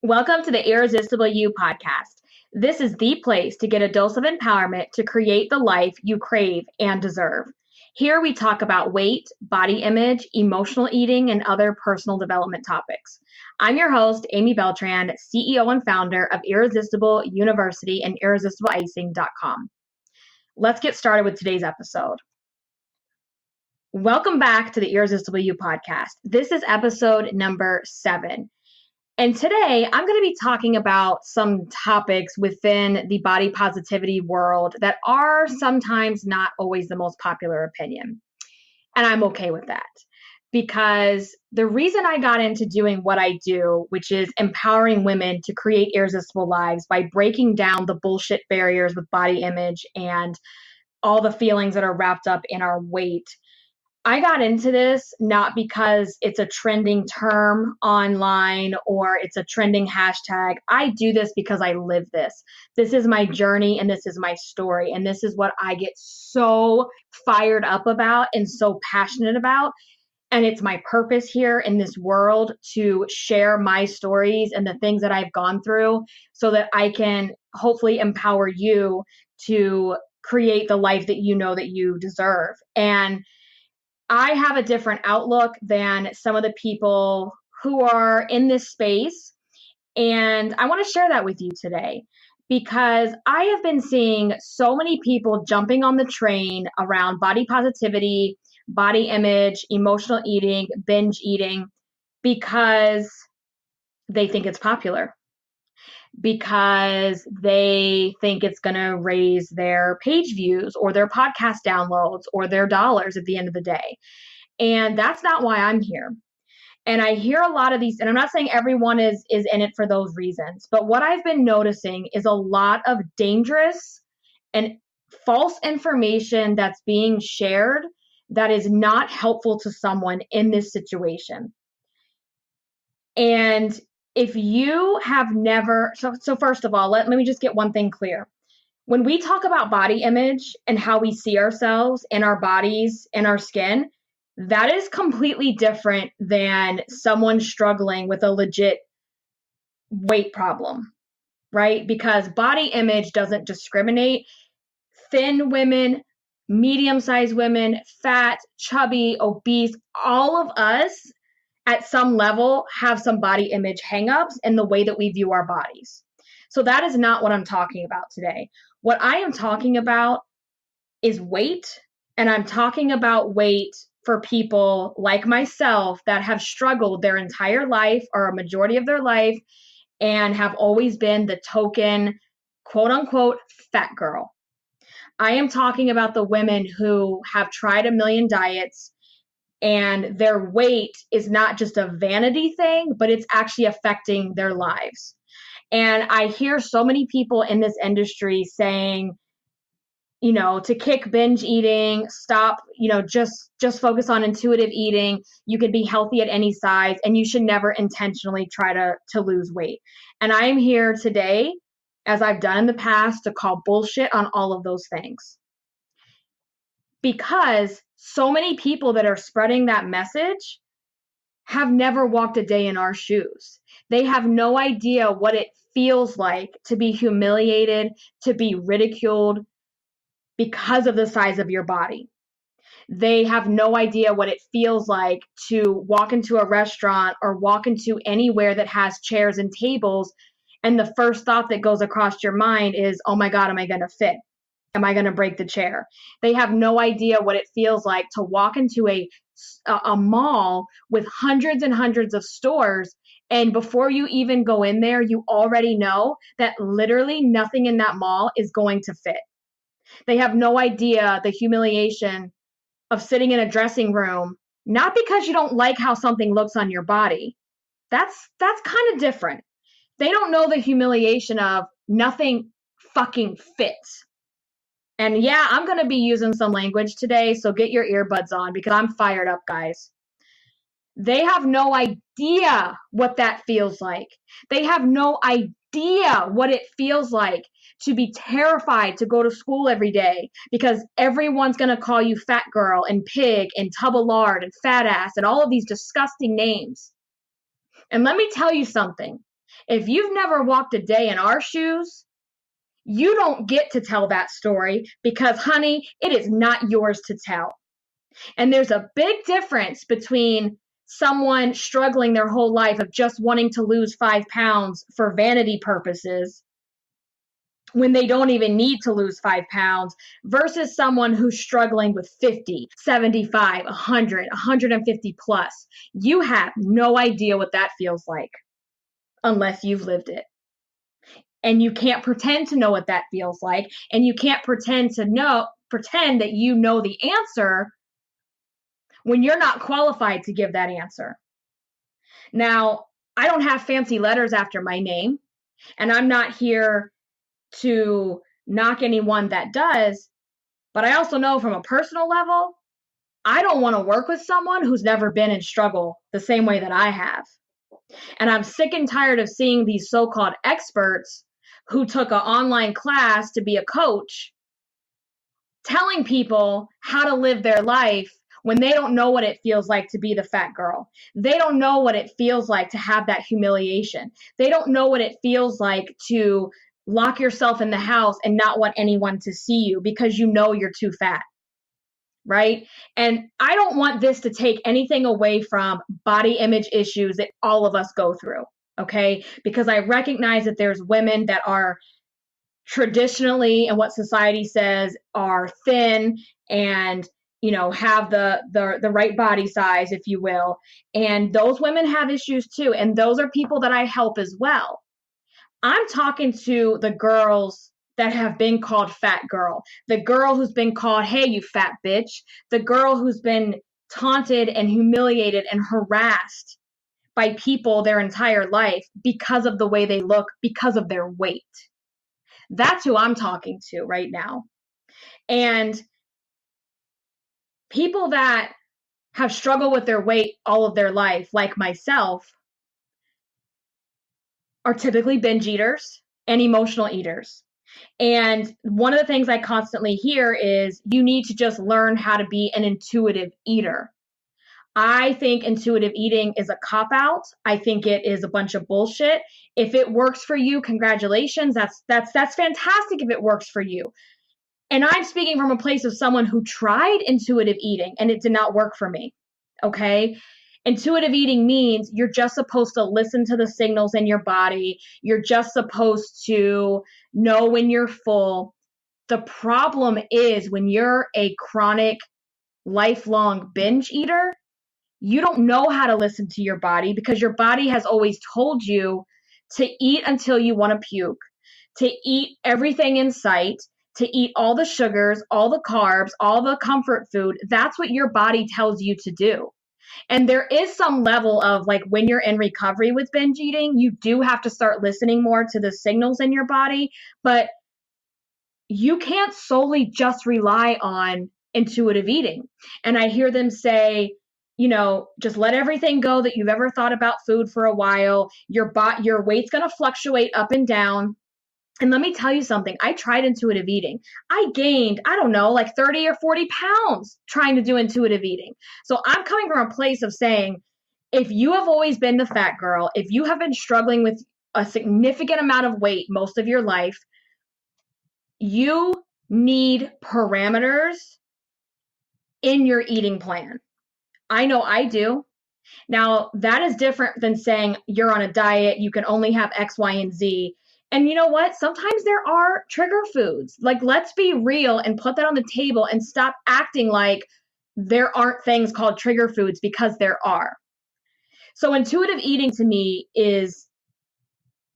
Welcome to the Irresistible You podcast. This is the place to get a dose of empowerment to create the life you crave and deserve. Here we talk about weight, body image, emotional eating, and other personal development topics. I'm your host, Amy Beltran, CEO and founder of Irresistible University and IrresistibleIcing.com. Let's get started with today's episode. Welcome back to the Irresistible You podcast. This is episode number 7. And today I'm going to be talking about some topics within the body positivity world that are sometimes not always the most popular opinion. And I'm okay with that because the reason I got into doing what I do, which is empowering women to create irresistible lives by breaking down the bullshit barriers with body image and all the feelings that are wrapped up in our weight. I got into this not because it's a trending term online or it's a trending hashtag. I do this because I live this. This is my journey and this is my story. And this is what I get so fired up about and so passionate about. And it's my purpose here in this world to share my stories and the things that I've gone through so that I can hopefully empower you to create the life that you know that you deserve. And I have a different outlook than some of the people who are in this space. And I want to share that with you today because I have been seeing so many people jumping on the train around body positivity, body image, emotional eating, binge eating, because they think it's popular, because they think it's going to raise their page views or their podcast downloads or their dollars at the end of the day. And that's not why I'm here. And I hear a lot of these, and I'm not saying everyone is in it for those reasons, but what I've been noticing is a lot of dangerous and false information that's being shared that is not helpful to someone in this situation. And if you have never, so first of all, let me just get one thing clear. When we talk about body image and how we see ourselves and our bodies and our skin, that is completely different than someone struggling with a legit weight problem, right? Because body image doesn't discriminate. Thin women, medium-sized women, fat, chubby, obese, all of us at some level have some body image hangups in the way that we view our bodies. So that is not what I'm talking about today. What I am talking about is weight, and I'm talking about weight for people like myself that have struggled their entire life or a majority of their life and have always been the token, quote unquote, fat girl. I am talking about the women who have tried a million diets and their weight is not just a vanity thing, but it's actually affecting their lives. And I hear so many people in this industry saying, you know, to kick binge eating, stop, you know, just focus on intuitive eating. You can be healthy at any size and you should never intentionally try to lose weight. And I am here today, as I've done in the past, to call bullshit on all of those things. Because so many people that are spreading that message have never walked a day in our shoes. They have no idea what it feels like to be humiliated, to be ridiculed because of the size of your body. They have no idea what it feels like to walk into a restaurant or walk into anywhere that has chairs and tables, and the first thought that goes across your mind is, oh my God, am I going to fit? Am I going to break the chair? They have no idea what it feels like to walk into a mall with hundreds and hundreds of stores. And before you even go in there, you already know that literally nothing in that mall is going to fit. They have no idea the humiliation of sitting in a dressing room, not because you don't like how something looks on your body. That's kind of different. They don't know the humiliation of nothing fucking fits. And yeah, I'm going to be using some language today, so get your earbuds on because I'm fired up, guys. They have no idea what that feels like. They have no idea what it feels like to be terrified to go to school every day because everyone's going to call you fat girl and pig and tub of lard and fat ass and all of these disgusting names. And let me tell you something. If you've never walked a day in our shoes, you don't get to tell that story because, honey, it is not yours to tell. And there's a big difference between someone struggling their whole life of just wanting to lose 5 pounds for vanity purposes when they don't even need to lose 5 pounds versus someone who's struggling with 50, 75, 100, 150 plus. You have no idea what that feels like unless you've lived it. And you can't pretend to know what that feels like. And you can't pretend that you know the answer when you're not qualified to give that answer. Now, I don't have fancy letters after my name, and I'm not here to knock anyone that does, but I also know from a personal level, I don't want to work with someone who's never been in struggle the same way that I have. And I'm sick and tired of seeing these so-called experts who took an online class to be a coach telling people how to live their life when they don't know what it feels like to be the fat girl. They don't know what it feels like to have that humiliation. They don't know what it feels like to lock yourself in the house and not want anyone to see you because you know you're too fat, right? And I don't want this to take anything away from body image issues that all of us go through, okay? Because I recognize that there's women that are traditionally, and what society says, are thin and have the right body size, if you will. And those women have issues too. And those are people that I help as well. I'm talking to the girls that have been called fat girl, the girl who's been called, hey, you fat bitch, the girl who's been taunted and humiliated and harassed by people their entire life because of the way they look, because of their weight. That's who I'm talking to right now. And people that have struggled with their weight all of their life, like myself, are typically binge eaters and emotional eaters. And one of the things I constantly hear is you need to just learn how to be an intuitive eater. I think intuitive eating is a cop-out. I think it is a bunch of bullshit. If it works for you, congratulations. That's fantastic if it works for you. And I'm speaking from a place of someone who tried intuitive eating and it did not work for me, okay? Intuitive eating means you're just supposed to listen to the signals in your body. You're just supposed to know when you're full. The problem is when you're a chronic, lifelong binge eater, you don't know how to listen to your body because your body has always told you to eat until you want to puke, to eat everything in sight, to eat all the sugars, all the carbs, all the comfort food. That's what your body tells you to do. And there is some level of, like, when you're in recovery with binge eating, you do have to start listening more to the signals in your body, but you can't solely just rely on intuitive eating. And I hear them say, just let everything go that you've ever thought about food for a while. Your weight's going to fluctuate up and down. And let me tell you something. I tried intuitive eating. I gained, I don't know, like 30 or 40 pounds trying to do intuitive eating. So I'm coming from a place of saying, if you have always been the fat girl, if you have been struggling with a significant amount of weight most of your life, you need parameters in your eating plan. I know I do. Now, that is different than saying you're on a diet, you can only have X, Y, and Z. And you know what? Sometimes there are trigger foods. Like, let's be real and put that on the table and stop acting like there aren't things called trigger foods, because there are. So intuitive eating to me is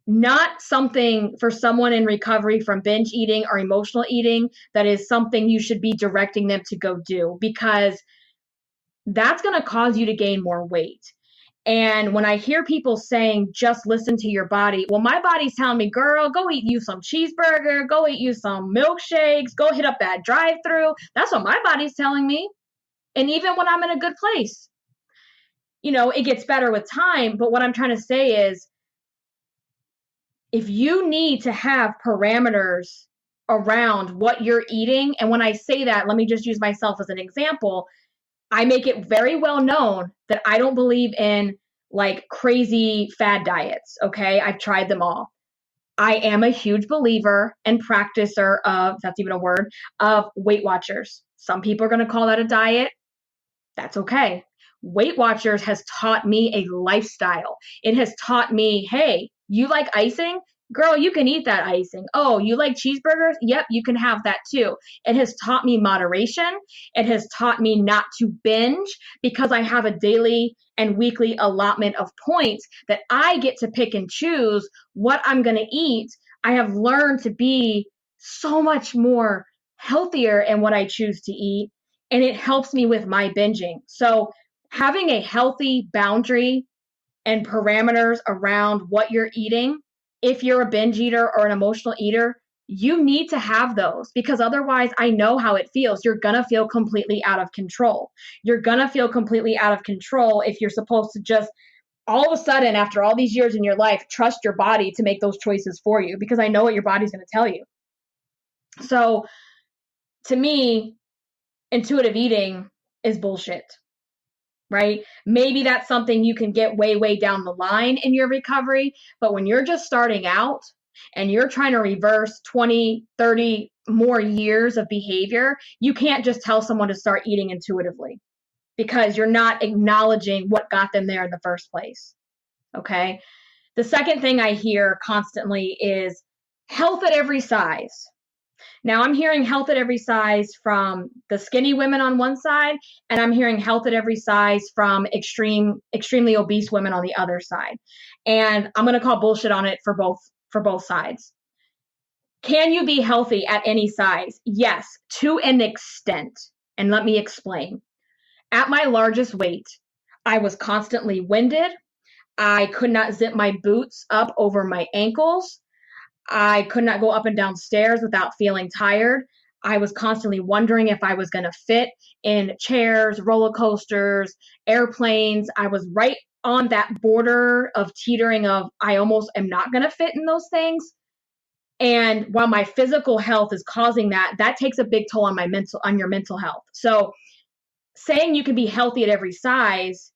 not something for someone in recovery from binge eating or emotional eating that is something you should be directing them to go do, because that's going to cause you to gain more weight. And when I hear people saying, just listen to your body, well, my body's telling me, girl, go eat you some cheeseburger, go eat you some milkshakes, go hit up that drive-through. That's what my body's telling me. And even when I'm in a good place, it gets better with time. But what I'm trying to say is, if you need to have parameters around what you're eating, and when I say that, let me just use myself as an example. I make it very well known that I don't believe in like crazy fad diets. Okay. I've tried them all. I am a huge believer and practicer of, if that's even a word, of Weight Watchers. Some people are going to call that a diet. That's okay. Weight Watchers has taught me a lifestyle. It has taught me, hey, you like icing? Girl, you can eat that icing. Oh, you like cheeseburgers? Yep, you can have that too. It has taught me moderation. It has taught me not to binge because I have a daily and weekly allotment of points that I get to pick and choose what I'm going to eat. I have learned to be so much more healthier in what I choose to eat, and it helps me with my binging. So having a healthy boundary and parameters around what you're eating, if you're a binge eater or an emotional eater, you need to have those, because otherwise I know how it feels. You're going to feel completely out of control. You're going to feel completely out of control if you're supposed to just all of a sudden, after all these years in your life, trust your body to make those choices for you, because I know what your body's going to tell you. So to me, intuitive eating is bullshit, right? Maybe that's something you can get way, way down the line in your recovery. But when you're just starting out and you're trying to reverse 20, 30 more years of behavior, you can't just tell someone to start eating intuitively, because you're not acknowledging what got them there in the first place. Okay. The second thing I hear constantly is health at every size. Now I'm hearing health at every size from the skinny women on one side, and I'm hearing health at every size from extremely obese women on the other side. And I'm going to call bullshit on it for both sides. Can you be healthy at any size? Yes, to an extent. And let me explain. At my largest weight, I was constantly winded. I could not zip my boots up over my ankles. I could not go up and down stairs without feeling tired. I was constantly wondering if I was going to fit in chairs, roller coasters, airplanes. I was right on that border of teetering of I almost am not going to fit in those things. And while my physical health is causing that, that takes a big toll on your mental health. So saying you can be healthy at every size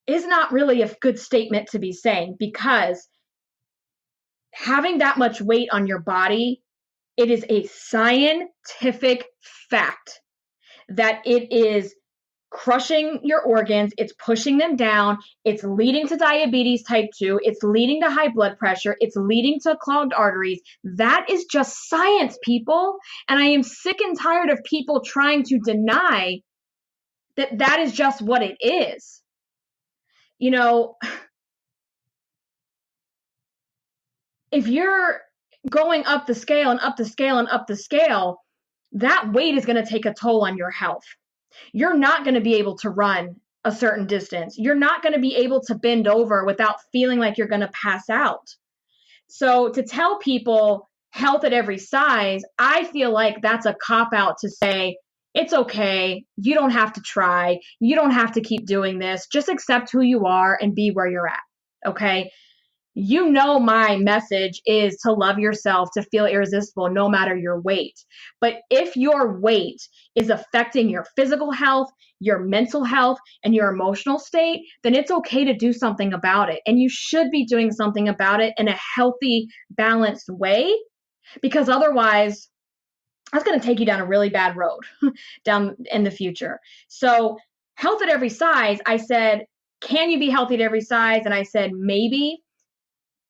is not really a good statement to be saying, because having that much weight on your body, it is a scientific fact that it is crushing your organs, it's pushing them down, it's leading to diabetes type 2, it's leading to high blood pressure, it's leading to clogged arteries. That is just science, people. And I am sick and tired of people trying to deny that that is just what it is. You know, if you're going up the scale and up the scale and up the scale, that weight is going to take a toll on your health. You're not going to be able to run a certain distance. You're not going to be able to bend over without feeling like you're going to pass out. So to tell people health at every size, I feel like that's a cop-out to say, it's okay. You don't have to try. You don't have to keep doing this. Just accept who you are and be where you're at. Okay. You know, my message is to love yourself, to feel irresistible no matter your weight. But if your weight is affecting your physical health, your mental health, and your emotional state, then it's okay to do something about it. And you should be doing something about it in a healthy, balanced way, because otherwise that's going to take you down a really bad road down in the future. So health at every size, I said, can you be healthy at every size? And I said, maybe.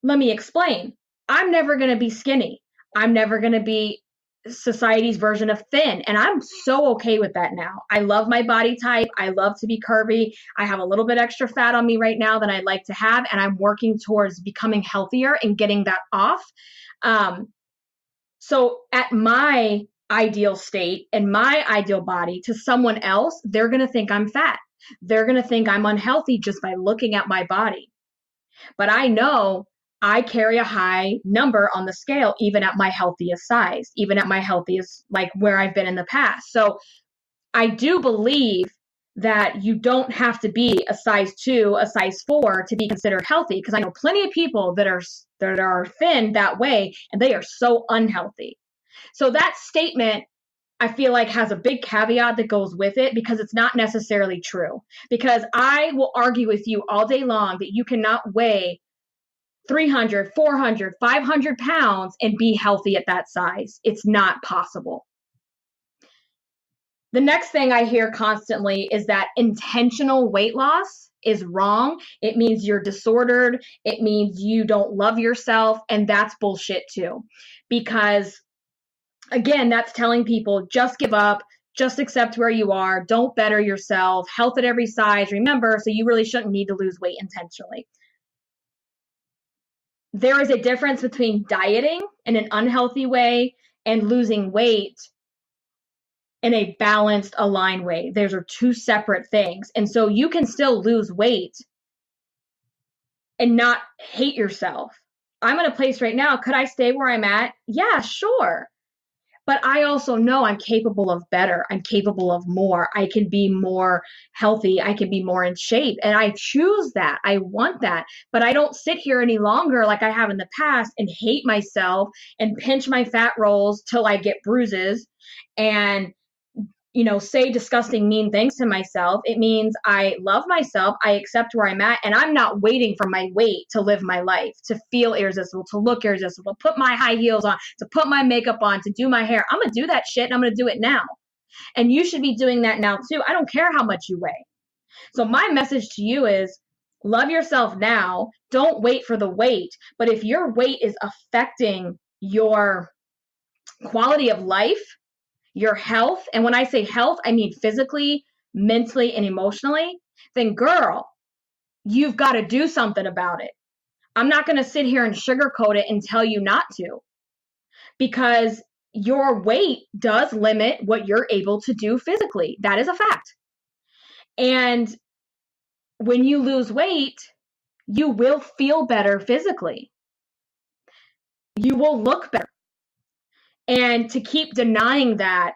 Let me explain. I'm never going to be skinny. I'm never going to be society's version of thin. And I'm so okay with that now. I love my body type. I love to be curvy. I have a little bit extra fat on me right now than I'd like to have. And I'm working towards becoming healthier and getting that off. So at my ideal state and my ideal body, to someone else, they're going to think I'm fat. They're going to think I'm unhealthy just by looking at my body. But I know I carry a high number on the scale, even at my healthiest size, even at my healthiest, like where I've been in the past. So I do believe that you don't have to be a size 2, a size 4 to be considered healthy, because I know plenty of people that are thin that way, and they are so unhealthy. So that statement I feel like has a big caveat that goes with it because it's not necessarily true. Because I will argue with you all day long that you cannot weigh 300, 400, 500 pounds and be healthy at that size. It's not possible. The next thing I hear constantly is that intentional weight loss is wrong. It means you're disordered. It means you don't love yourself. And that's bullshit too. Because again, that's telling people just give up, just accept where you are, don't better yourself, health at every size. Remember, so you really shouldn't need to lose weight intentionally. There is a difference between dieting in an unhealthy way and losing weight in a balanced, aligned way. Those are two separate things. And so you can still lose weight and not hate yourself. I'm in a place right now. Could I stay where I'm at? Yeah, sure. But I also know I'm capable of better. I'm capable of more. I can be more healthy. I can be more in shape. And I choose that. I want that. But I don't sit here any longer like I have in the past and hate myself and pinch my fat rolls till I get bruises and say disgusting, mean things to myself. It means I love myself. I accept where I'm at, and I'm not waiting for my weight to live my life, to feel irresistible, to look irresistible, put my high heels on, to put my makeup on, to do my hair. I'm going to do that shit, and I'm going to do it now. And you should be doing that now too. I don't care how much you weigh. So my message to you is love yourself now. Don't wait for the weight. But if your weight is affecting your quality of life, your health, and when I say health, I mean physically, mentally, and emotionally, then girl, you've got to do something about it. I'm not going to sit here and sugarcoat it and tell you not to, because your weight does limit what you're able to do physically. That is a fact. And when you lose weight, you will feel better physically. You will look better. And to keep denying that,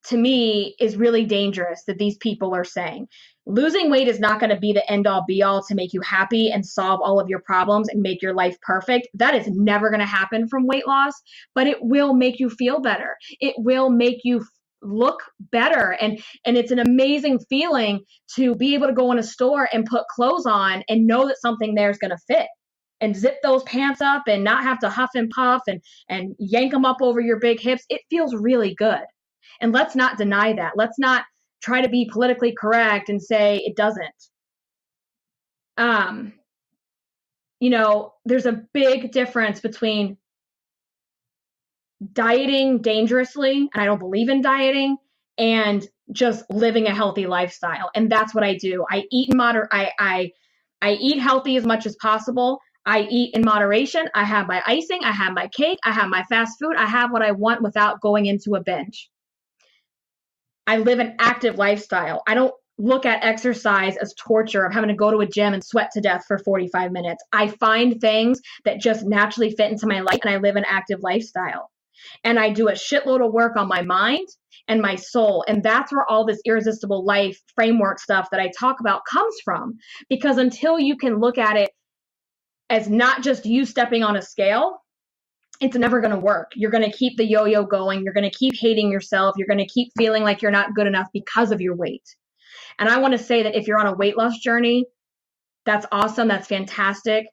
to me, is really dangerous that these people are saying. Losing weight is not going to be the end all be all to make you happy and solve all of your problems and make your life perfect. That is never going to happen from weight loss, but it will make you feel better. It will make you look better. And it's an amazing feeling to be able to go in a store and put clothes on and know that something there is going to fit. And zip those pants up and not have to huff and puff and yank them up over your big hips. It feels really good. And let's not deny that. Let's not try to be politically correct and say it doesn't. There's a big difference between dieting dangerously, and I don't believe in dieting, and just living a healthy lifestyle. And that's what I do. I eat in I eat healthy as much as possible. I eat in moderation. I have my icing. I have my cake. I have my fast food. I have what I want without going into a binge. I live an active lifestyle. I don't look at exercise as torture of having to go to a gym and sweat to death for 45 minutes. I find things that just naturally fit into my life, and I live an active lifestyle. And I do a shitload of work on my mind and my soul. And that's where all this irresistible life framework stuff that I talk about comes from. Because until you can look at it as not just you stepping on a scale, it's never going to work. You're going to keep the yo-yo going. You're going to keep hating yourself. You're going to keep feeling like you're not good enough because of your weight. And I want to say that if you're on a weight loss journey, that's awesome. That's fantastic.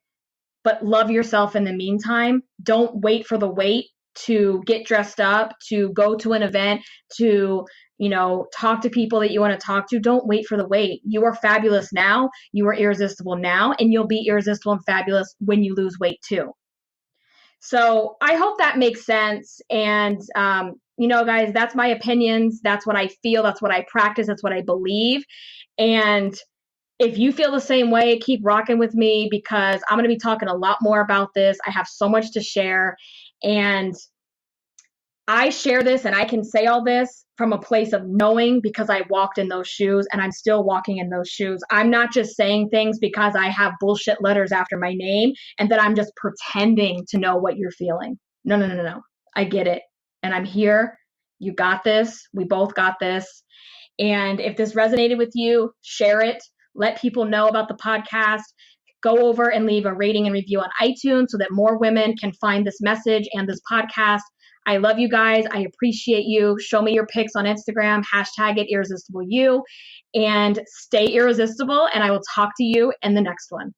But love yourself in the meantime. Don't wait for the weight to get dressed up, to go to an event, to talk to people that you want to talk to. Don't wait for the weight. You are fabulous now. You are irresistible now, and you'll be irresistible and fabulous when you lose weight too. So I hope that makes sense. And, guys, that's my opinions. That's what I feel. That's what I practice. That's what I believe. And if you feel the same way, keep rocking with me, because I'm going to be talking a lot more about this. I have so much to share. And I share this and I can say all this from a place of knowing, because I walked in those shoes and I'm still walking in those shoes. I'm not just saying things because I have bullshit letters after my name and that I'm just pretending to know what you're feeling. No. I get it. And I'm here. You got this. We both got this. And if this resonated with you, share it. Let people know about the podcast. Go over and leave a rating and review on iTunes so that more women can find this message and this podcast. I love you guys. I appreciate you. Show me your pics on Instagram, hashtag it irresistibleyou, and stay irresistible. And I will talk to you in the next one.